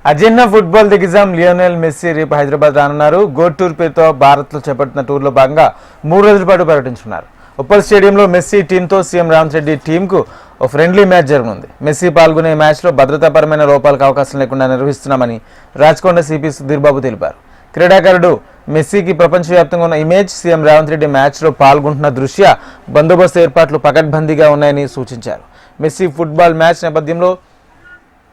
Argentina football దిగ్గజం Lionel Messi రేపు హైదరాబాద్ రానున్నారు. గోడ్ టూర్ పేరుతో భారత్లో చేపడుతున్న టూర్లో భాగంగా 3 రోజుల పాటు పర్యటించున్నారు. ఉప్పల్ స్టేడియంలో మెస్సీ టీంతో సీఎం రేవంత్ రెడ్డి టీంకు ఓ ఫ్రెండ్లీ మ్యాచ్ జరగనుంది. మెస్సీ పాల్గొనే మ్యాచ్లో భద్రతాపరమైన లోపాలకు అవకాశం లేకుండా నిర్వహిస్తున్నామని రాచకొండ సిపి సుధీర్ బాబు తెలిపారు. క్రీడాకారుడు మెస్సీకి ప్రపంచవ్యాప్తంగా ఉన్న ఇమేజ్, సీఎం రేవంత్ రెడ్డి మ్యాచ్లో పాల్గొంటున్న దృష్ట్యా బందోబస్తు ఏర్పాట్లు పకడ్బందీగా ఉన్నాయని సూచించారు. మెస్సీ ఫుట్బాల్ మ్యాచ్ నేపథ్యంలో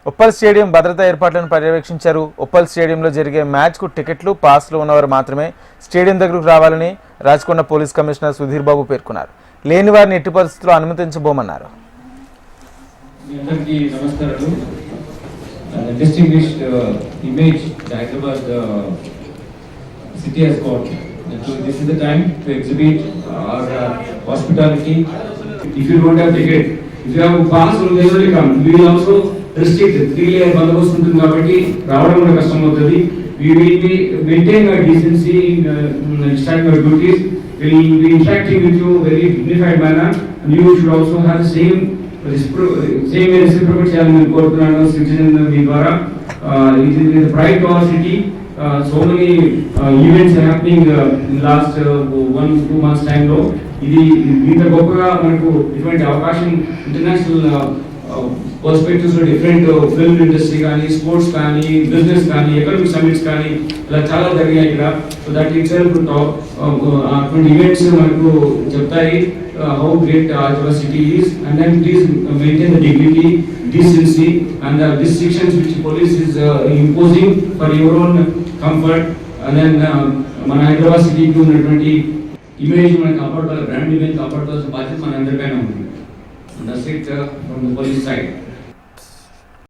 ఉప్పల్ స్టేడియం భద్రతా ఏర్పాట్లను పర్యవేక్షించారు. ఉప్పల్ స్టేడియంలో జరిగే మ్యాచ్కు టికెట్లు, పాస్లు ఉన్నవారు మాత్రమే స్టేడియం దగ్గరకు రావాలని రాచకొండ పోలీస్ కమిషనర్ సుధీర్ బాబు పేర్కొన్నారు. లేని వారిని ఎట్టి పరిస్థితుల్లో అనుమతించబోమన్నారు. restricted 3 layer బందోబస్తు ఉంటుంది కాబట్టి రావడం కూడా కష్టం అవుతుంది. We will be maintaining our decency in discharging our duties. We will be interacting with you very dignified manner, and you should also have the same reciprocal చేయాలని నేను కోరుతున్నాను. సిటిజన్ మీ ద్వారా it is a pride to our city. So many events are happening in last 1-2 months time లో ఇది ఇంత గొప్పగా మనకు ఇటువంటి అవకాశం ఇంటర్నేషనల్ పర్స్పెక్టివ్స్ లో డిఫరెంట్ ఫిల్మ్ ఇండస్ట్రీ కానీ, స్పోర్ట్స్ కానీ, బిజినెస్ కానీ, ఎకనామిక్ సమిట్స్ కానీ ఇలా చాలా జరిగాయి ఇక్కడ. సో దట్ ఇట్ సెల్ఫ్ అటువంటి ఈవెంట్స్ మనకు చెప్తాయి how great our city is, and then please maintain the dignity, decency and the restrictions which police is imposing for your own comfort. And then మన హైదరాబాద్ సిటీకి ఉన్నటువంటి ఇమేజ్ మనకి కాపాడుకోవాలి, brand image కాపాడుకోవాల్సిన బాధ్యత మన అందరిపైన ఉంది. That's it from the police side.